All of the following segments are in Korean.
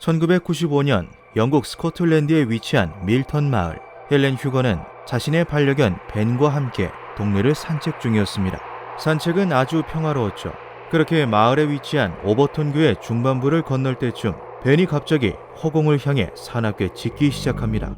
1995년 영국 스코틀랜드에 위치한 밀턴 마을. 헬렌 휴거는 자신의 반려견 벤과 함께 동네를 산책 중이었습니다. 산책은 아주 평화로웠죠. 그렇게 마을에 위치한 오버톤 교회 중반부를 건널 때쯤 벤이 갑자기 허공을 향해 사납게 짖기 시작합니다.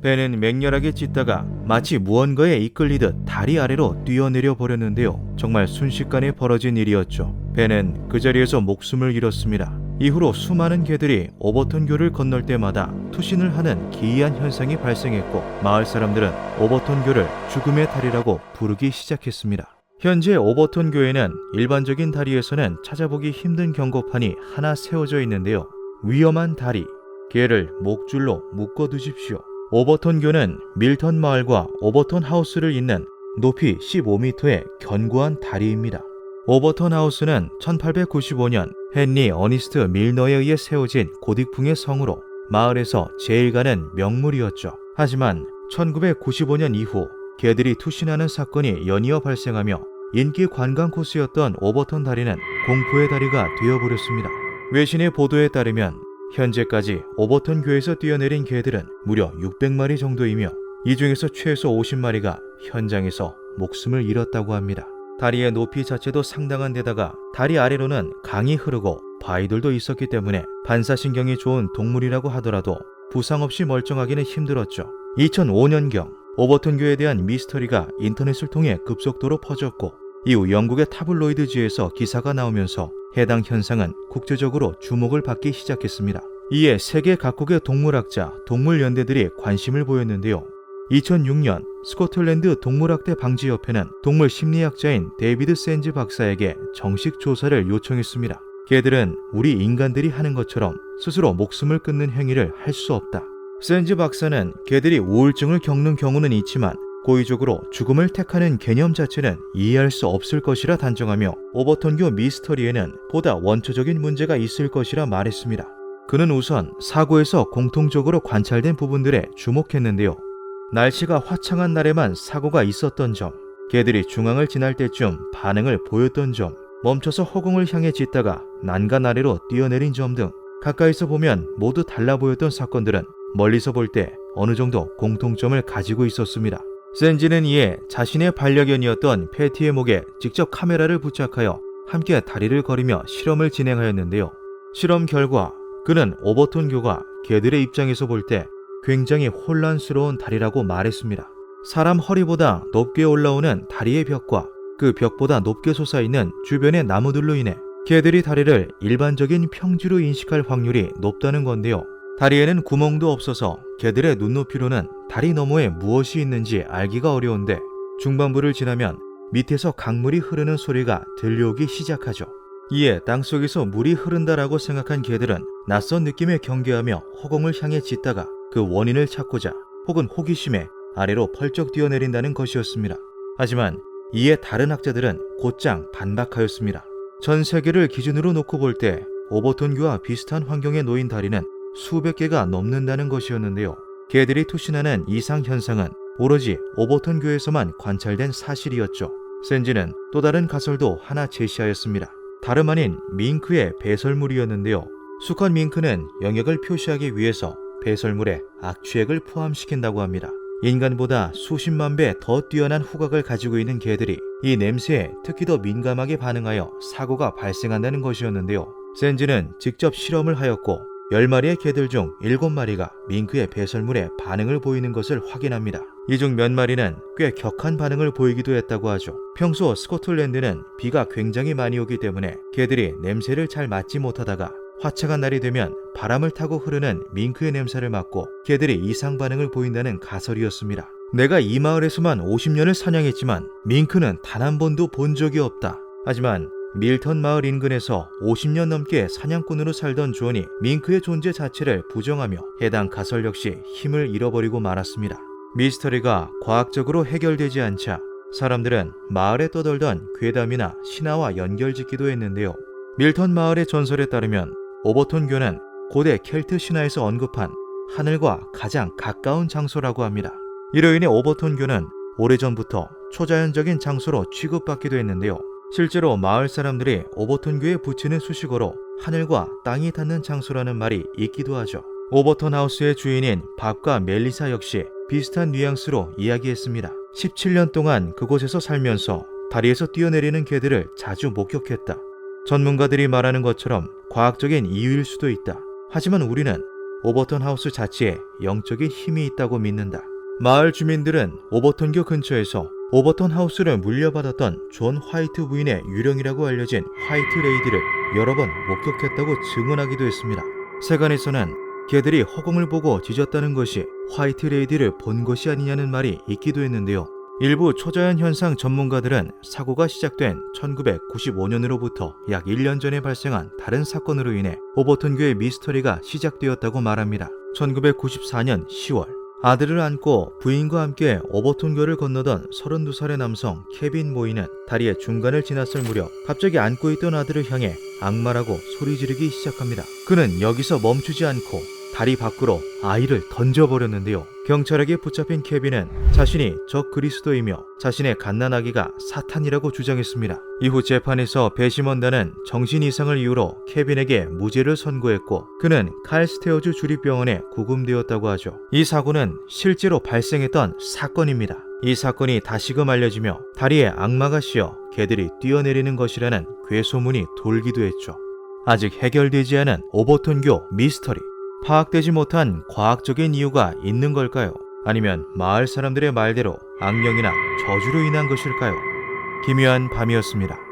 벤은 맹렬하게 짖다가 마치 무언가에 이끌리듯 다리 아래로 뛰어내려 버렸는데요. 정말 순식간에 벌어진 일이었죠. 벤은 그 자리에서 목숨을 잃었습니다. 이후로 수많은 개들이 오버톤교를 건널 때마다 투신을 하는 기이한 현상이 발생했고, 마을 사람들은 오버톤교를 죽음의 다리라고 부르기 시작했습니다. 현재 오버톤교에는 일반적인 다리에서는 찾아보기 힘든 경고판이 하나 세워져 있는데요. 위험한 다리, 개를 목줄로 묶어두십시오. 오버톤교는 밀턴 마을과 오버톤 하우스를 잇는 높이 15m의 견고한 다리입니다. 오버톤 하우스는 1895년 헨리 어니스트 밀너에 의해 세워진 고딕풍의 성으로 마을에서 제일 가는 명물이었죠. 하지만 1995년 이후 개들이 투신하는 사건이 연이어 발생하며 인기 관광 코스였던 오버톤 다리는 공포의 다리가 되어버렸습니다. 외신의 보도에 따르면 현재까지 오버톤 교에서 뛰어내린 개들은 무려 600마리 정도이며 이 중에서 최소 50마리가 현장에서 목숨을 잃었다고 합니다. 다리의 높이 자체도 상당한 데다가 다리 아래로는 강이 흐르고 바위들도 있었기 때문에 반사신경이 좋은 동물이라고 하더라도 부상 없이 멀쩡하기는 힘들었죠. 2005년경 오버톤 교에 대한 미스터리가 인터넷을 통해 급속도로 퍼졌고, 이후 영국의 타블로이드지에서 기사가 나오면서 해당 현상은 국제적으로 주목을 받기 시작했습니다. 이에 세계 각국의 동물학자, 동물연대들이 관심을 보였는데요. 2006년 스코틀랜드 동물학대 방지협회는 동물 심리학자인 데이비드 샌즈 박사에게 정식 조사를 요청했습니다. 개들은 우리 인간들이 하는 것처럼 스스로 목숨을 끊는 행위를 할 수 없다. 샌즈 박사는 개들이 우울증을 겪는 경우는 있지만 고의적으로 죽음을 택하는 개념 자체는 이해할 수 없을 것이라 단정하며 오버톤교 미스터리에는 보다 원초적인 문제가 있을 것이라 말했습니다. 그는 우선 사고에서 공통적으로 관찰된 부분들에 주목했는데요. 날씨가 화창한 날에만 사고가 있었던 점, 개들이 중앙을 지날 때쯤 반응을 보였던 점, 멈춰서 허공을 향해 짖다가 난간 아래로 뛰어내린 점 등 가까이서 보면 모두 달라 보였던 사건들은 멀리서 볼 때 어느 정도 공통점을 가지고 있었습니다. 샌지는 이에 자신의 반려견이었던 패티의 목에 직접 카메라를 부착하여 함께 다리를 걸으며 실험을 진행하였는데요. 실험 결과 그는 오버톤교가 개들의 입장에서 볼 때 굉장히 혼란스러운 다리라고 말했습니다. 사람 허리보다 높게 올라오는 다리의 벽과 그 벽보다 높게 솟아있는 주변의 나무들로 인해 개들이 다리를 일반적인 평지로 인식할 확률이 높다는 건데요. 다리에는 구멍도 없어서 개들의 눈높이로는 다리 너머에 무엇이 있는지 알기가 어려운데 중반부를 지나면 밑에서 강물이 흐르는 소리가 들려오기 시작하죠. 이에 땅속에서 물이 흐른다라고 생각한 개들은 낯선 느낌에 경계하며 허공을 향해 짖다가 그 원인을 찾고자 혹은 호기심에 아래로 펄쩍 뛰어내린다는 것이었습니다. 하지만 이에 다른 학자들은 곧장 반박하였습니다. 전 세계를 기준으로 놓고 볼 때 오버톤교와 비슷한 환경에 놓인 다리는 수백 개가 넘는다는 것이었는데요. 개들이 투신하는 이상 현상은 오로지 오버톤교에서만 관찰된 사실이었죠. 샌지는 또 다른 가설도 하나 제시하였습니다. 다름 아닌 밍크의 배설물이었는데요. 수컷 밍크는 영역을 표시하기 위해서 배설물에 악취액을 포함시킨다고 합니다. 인간보다 수십만 배 더 뛰어난 후각을 가지고 있는 개들이 이 냄새에 특히 더 민감하게 반응하여 사고가 발생한다는 것이었는데요. 샌지는 직접 실험을 하였고 10마리의 개들 중 7마리가 밍크의 배설물에 반응을 보이는 것을 확인합니다. 이 중 몇 마리는 꽤 격한 반응을 보이기도 했다고 하죠. 평소 스코틀랜드는 비가 굉장히 많이 오기 때문에 개들이 냄새를 잘 맡지 못하다가 화창한 날이 되면 바람을 타고 흐르는 밍크의 냄새를 맡고 개들이 이상 반응을 보인다는 가설이었습니다. 내가 이 마을에서만 50년을 사냥했지만 밍크는 단 한 번도 본 적이 없다. 하지만 밀턴 마을 인근에서 50년 넘게 사냥꾼으로 살던 존이 밍크의 존재 자체를 부정하며 해당 가설 역시 힘을 잃어버리고 말았습니다. 미스터리가 과학적으로 해결되지 않자 사람들은 마을에 떠돌던 괴담이나 신화와 연결짓기도 했는데요. 밀턴 마을의 전설에 따르면 오버톤교는 고대 켈트 신화에서 언급한 하늘과 가장 가까운 장소라고 합니다. 이로 인해 오버톤교는 오래전부터 초자연적인 장소로 취급받기도 했는데요. 실제로 마을 사람들이 오버턴교에 붙이는 수식어로 하늘과 땅이 닿는 장소라는 말이 있기도 하죠. 오버턴 하우스의 주인인 밥과 멜리사 역시 비슷한 뉘앙스로 이야기했습니다. 17년 동안 그곳에서 살면서 다리에서 뛰어내리는 개들을 자주 목격했다. 전문가들이 말하는 것처럼 과학적인 이유일 수도 있다. 하지만 우리는 오버턴 하우스 자체에 영적인 힘이 있다고 믿는다. 마을 주민들은 오버턴교 근처에서 오버턴 하우스를 물려받았던 존 화이트 부인의 유령이라고 알려진 화이트 레이디를 여러 번 목격했다고 증언하기도 했습니다. 세간에서는 개들이 허공을 보고 짖었다는 것이 화이트 레이디를 본 것이 아니냐는 말이 있기도 했는데요. 일부 초자연 현상 전문가들은 사고가 시작된 1995년으로부터 약 1년 전에 발생한 다른 사건으로 인해 오버턴교의 미스터리가 시작되었다고 말합니다. 1994년 10월 아들을 안고 부인과 함께 오버턴교를 건너던 32살의 남성 케빈 모이는 다리의 중간을 지났을 무렵 갑자기 안고 있던 아들을 향해 악마라고 소리 지르기 시작합니다. 그는 여기서 멈추지 않고 다리 밖으로 아이를 던져버렸는데요. 경찰에게 붙잡힌 케빈은 자신이 적 그리스도이며 자신의 갓난아기가 사탄이라고 주장했습니다. 이후 재판에서 배심원단은 정신 이상을 이유로 케빈에게 무죄를 선고했고 그는 칼 스테어주 주립병원에 구금되었다고 하죠. 이 사고는 실제로 발생했던 사건입니다. 이 사건이 다시금 알려지며 다리에 악마가 씌어 개들이 뛰어내리는 것이라는 괴소문이 돌기도 했죠. 아직 해결되지 않은 오버턴교 미스터리. 파악되지 못한 과학적인 이유가 있는 걸까요? 아니면 마을 사람들의 말대로 악령이나 저주로 인한 것일까요? 기묘한 밤이었습니다.